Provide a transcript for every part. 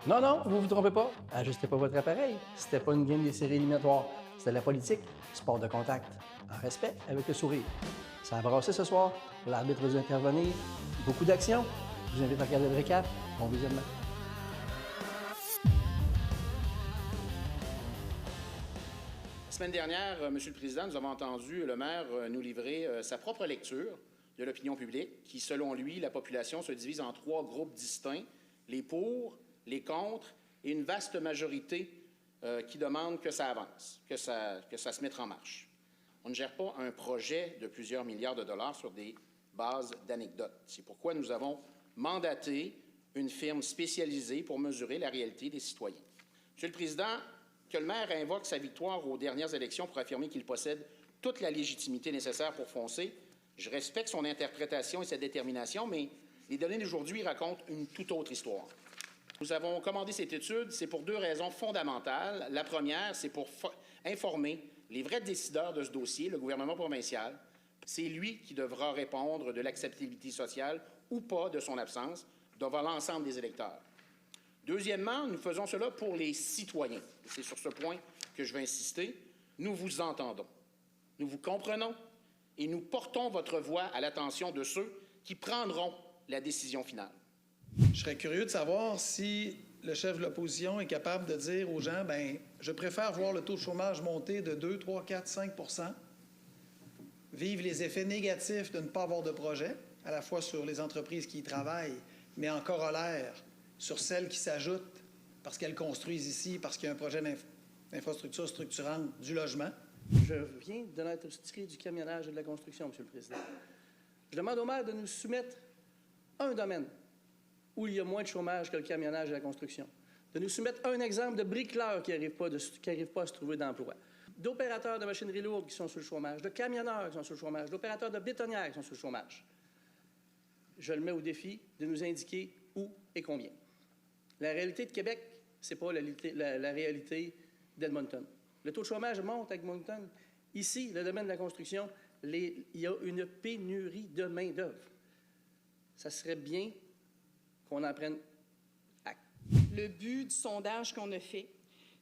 Non, non, vous vous trompez pas. Ajustez pas votre appareil. C'était pas une game des séries éliminatoires. C'était la politique, sport de contact. En respect, avec le sourire. Ça a brassé ce soir. L'arbitre va intervenir. Beaucoup d'action. Je vous invite à regarder le récap. Bon visionnement. La semaine dernière, Monsieur le Président, nous avons entendu le maire nous livrer sa propre lecture de l'opinion publique, qui, selon lui, la population se divise en 3 groupes distincts, les pour, les contre et une vaste majorité qui demande que ça avance, que ça se mette en marche. On ne gère pas un projet de plusieurs milliards de dollars sur des bases d'anecdotes. C'est pourquoi nous avons mandaté une firme spécialisée pour mesurer la réalité des citoyens. Monsieur le Président, que le maire invoque sa victoire aux dernières élections pour affirmer qu'il possède toute la légitimité nécessaire pour foncer, je respecte son interprétation et sa détermination, mais les données d'aujourd'hui racontent une toute autre histoire. Nous avons commandé cette étude, c'est pour 2 raisons fondamentales. La première, c'est pour informer les vrais décideurs de ce dossier, le gouvernement provincial. C'est lui qui devra répondre de l'acceptabilité sociale ou pas de son absence devant l'ensemble des électeurs. Deuxièmement, nous faisons cela pour les citoyens. C'est sur ce point que je vais insister. Nous vous entendons, nous vous comprenons et nous portons votre voix à l'attention de ceux qui prendront la décision finale. Je serais curieux de savoir si le chef de l'opposition est capable de dire aux gens, bien, je préfère voir le taux de chômage monter de 2, 3, 4, 5 %, vivre les effets négatifs de ne pas avoir de projet, à la fois sur les entreprises qui y travaillent, mais en corollaire sur celles qui s'ajoutent parce qu'elles construisent ici, parce qu'il y a un projet d'infrastructure structurante du logement. Je viens de l'industrie du camionnage et de la construction, Monsieur le Président. Je demande au maire de nous soumettre un domaine où il y a moins de chômage que le camionnage et la construction. De nous soumettre un exemple de bricoleurs qui n'arrivent pas à se trouver d'emploi, d'opérateurs de machinerie lourde qui sont sur le chômage, de camionneurs qui sont sur le chômage, d'opérateurs de bétonnières qui sont sur le chômage. Je le mets au défi de nous indiquer où et combien. La réalité de Québec, ce n'est pas la réalité d'Edmonton. Le taux de chômage monte à Edmonton. Ici, le domaine de la construction, il y a une pénurie de main-d'œuvre. Ça serait bien qu'on en prenne acte. Le but du sondage qu'on a fait,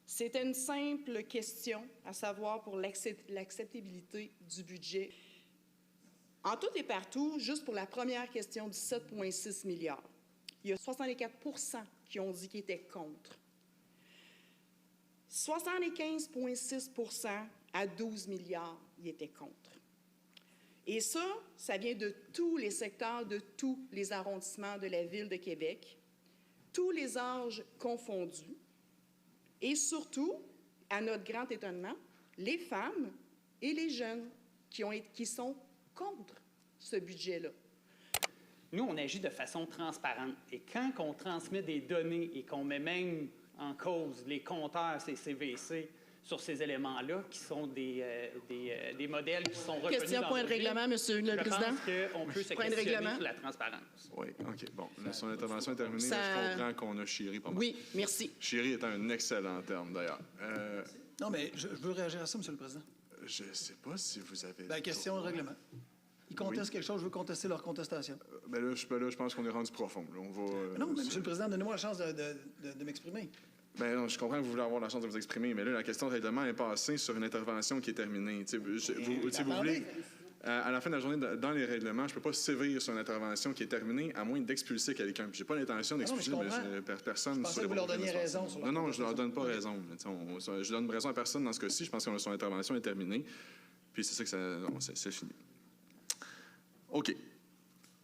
c'était une simple question, à savoir pour l'acceptabilité du budget. En tout et partout, juste pour la première question de 7,6 milliards, il y a 64 % qui ont dit qu'ils étaient contre. 75,6 % à 12 milliards, ils étaient contre. Et ça vient de tous les secteurs, de tous les arrondissements de la Ville de Québec, tous les âges confondus, et surtout, à notre grand étonnement, les femmes et les jeunes qui sont contre ce budget-là. Nous, on agit de façon transparente. Et quand on transmet des données et qu'on met même en cause les compteurs CCVC sur ces éléments-là, qui sont des modèles qui sont reconnus Question, dans point de le règlement, Monsieur le Président. Je pense qu'on peut se Point de questionner règlement. sur la transparence. Oui, OK. Bon, son intervention est terminée. Ça... Je comprends qu'on a Chéri pas mal. Oui, merci. Chéri est un excellent terme, d'ailleurs. Non, mais je veux réagir à ça, Monsieur le Président. Je ne sais pas si vous avez... La question de règlement. Ils contestent quelque chose, je veux contester leur contestation. Ben là, je pense qu'on est rendu profond. Là, on va, non, mais Monsieur le Président, donnez-moi la chance de m'exprimer. Ben non, je comprends que vous voulez avoir la chance de vous exprimer, mais là, la question de règlement est passée sur une intervention qui est terminée. Vous voulez... À la fin de la journée, dans les règlements, je ne peux pas sévir sur une intervention qui est terminée à moins d'expulser quelqu'un. Je n'ai pas l'intention d'expulser personne. Je pensais que vous leur donniez raison sur la Non, je ne leur donne pas raison. Je donne raison à personne dans ce cas-ci. Je pense que son intervention est terminée. Puis c'est ça que c'est fini. OK.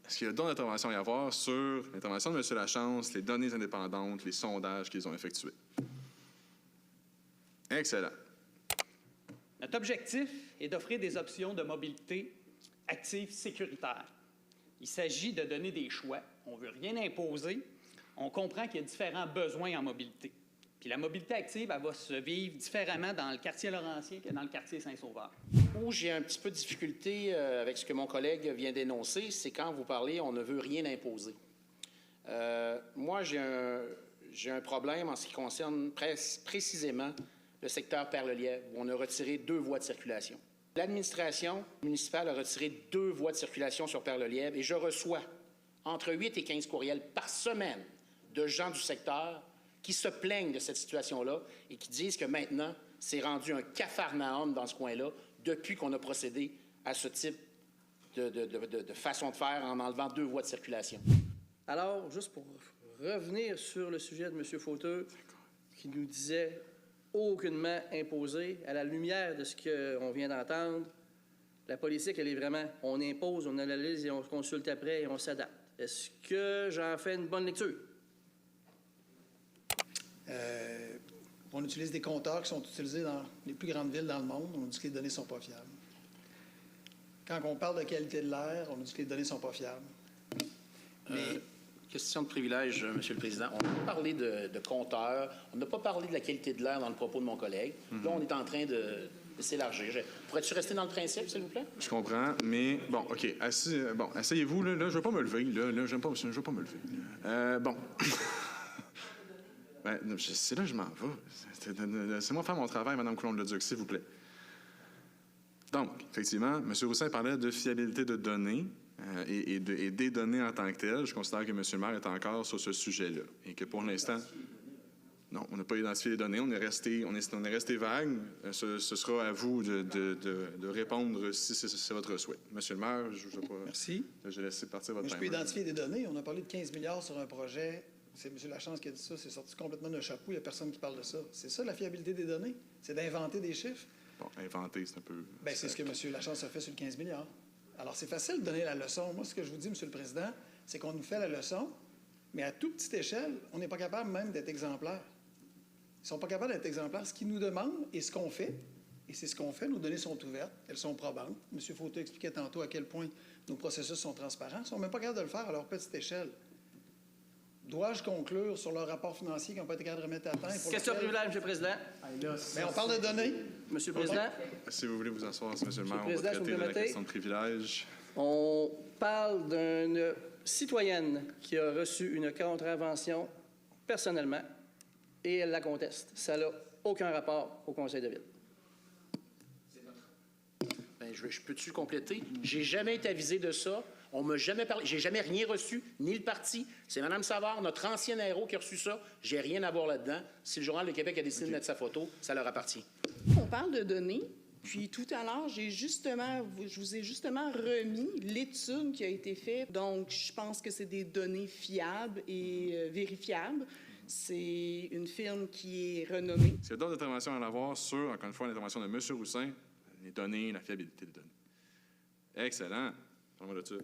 Est-ce qu'il y a d'autres interventions à y avoir sur l'intervention de M. Lachance, les données indépendantes, les sondages qu'ils ont effectués? Excellent. Notre objectif est d'offrir des options de mobilité active sécuritaire. Il s'agit de donner des choix. On ne veut rien imposer. On comprend qu'il y a différents besoins en mobilité. Puis la mobilité active, elle va se vivre différemment dans le quartier Laurentien que dans le quartier Saint-Sauveur. Où j'ai un petit peu de difficulté avec ce que mon collègue vient d'énoncer, c'est quand vous parlez « on ne veut rien imposer ». Moi, j'ai un problème en ce qui concerne précisément le secteur Perle-Lièvre, où on a retiré 2 voies de circulation. L'administration municipale a retiré 2 voies de circulation sur Perle-Lièvre et je reçois entre 8 et 15 courriels par semaine de gens du secteur qui se plaignent de cette situation-là et qui disent que maintenant, c'est rendu un capharnaüm dans ce coin-là depuis qu'on a procédé à ce type de façon de faire en enlevant 2 voies de circulation. Alors, juste pour revenir sur le sujet de M. Fauteux, qui nous disait aucunement imposé, à la lumière de ce qu'on vient d'entendre, la politique, elle est vraiment, on impose, on analyse et on consulte après et on s'adapte. Est-ce que j'en fais une bonne lecture? On utilise des compteurs qui sont utilisés dans les plus grandes villes dans le monde. On dit que les données ne sont pas fiables. Quand on parle de qualité de l'air, on dit que les données ne sont pas fiables. Mais Question de privilège, Monsieur le Président. On n'a pas parlé de compteurs, on n'a pas parlé de la qualité de l'air dans le propos de mon collègue. Là, on est en train de s'élargir. Pourrais-tu rester dans le principe, s'il vous plaît? Je comprends, mais bon, OK. Asseyez-vous, là, je ne vais pas me lever. Là, je ne vais pas me lever. Bon. Ben, c'est là que je m'en vais. Laissez-moi faire mon travail, Mme Coulombe-Leduc, s'il vous plaît. Donc, effectivement, M. Roussin parlait de fiabilité de données et des données en tant que telles. Je considère que M. le maire est encore sur ce sujet-là et que pour l'instant... Non, on n'a pas identifié les données. On est resté vague. Ce sera à vous de répondre si c'est votre souhait. Monsieur le maire, je ne vais pas... merci. Je vais laisser partir votre Mais je peux timer. identifier des données. On a parlé de 15 milliards sur un projet. C'est M. Lachance qui a dit ça. C'est sorti complètement d'un chapeau. Il n'y a personne qui parle de ça. C'est ça, la fiabilité des données. C'est d'inventer des chiffres. Bon, inventer, c'est un peu... Bien, c'est ce que M. Lachance a fait sur le 15 milliards. Alors, c'est facile de donner la leçon. Moi, ce que je vous dis, M. le Président, c'est qu'on nous fait la leçon, mais à toute petite échelle, on n'est pas capable même d'être exemplaire. Ils ne sont pas capables d'être exemplaires. Ce qu'ils nous demandent et ce qu'on fait, et c'est ce qu'on fait, nos données sont ouvertes, elles sont probantes. M. Fauteux expliquait tantôt à quel point nos processus sont transparents. Ils ne sont même pas capables de le faire à leur petite échelle. Dois-je conclure sur leur rapport financier qu'ils n'ont pas été capables de remettre à temps? Question de privilège, M. le Président. Mais on parle de données. Monsieur le Président, Si vous voulez vous asseoir, M. le maire, on Président, va si vous traiter de la permettez. question de privilège. on parle d'une citoyenne qui a reçu une contravention personnellement et elle la conteste. Ça n'a aucun rapport au Conseil de ville. Bien, je peux-tu compléter? J'ai jamais été avisé de ça. On m'a jamais parlé. J'ai jamais rien reçu, ni le parti. C'est Mme Savard, notre ancien héros, qui a reçu ça. J'ai rien à voir là-dedans. Si le Journal de Québec a décidé de mettre sa photo, ça leur appartient. On parle de données, puis tout à l'heure, je vous ai justement remis l'étude qui a été faite. Donc, je pense que c'est des données fiables et vérifiables. C'est une firme qui est renommée. S'il y a d'autres interventions à avoir sur, encore une fois, l'intervention de M. Roussin, les données, la fiabilité des données. Excellent. Parlons de ça.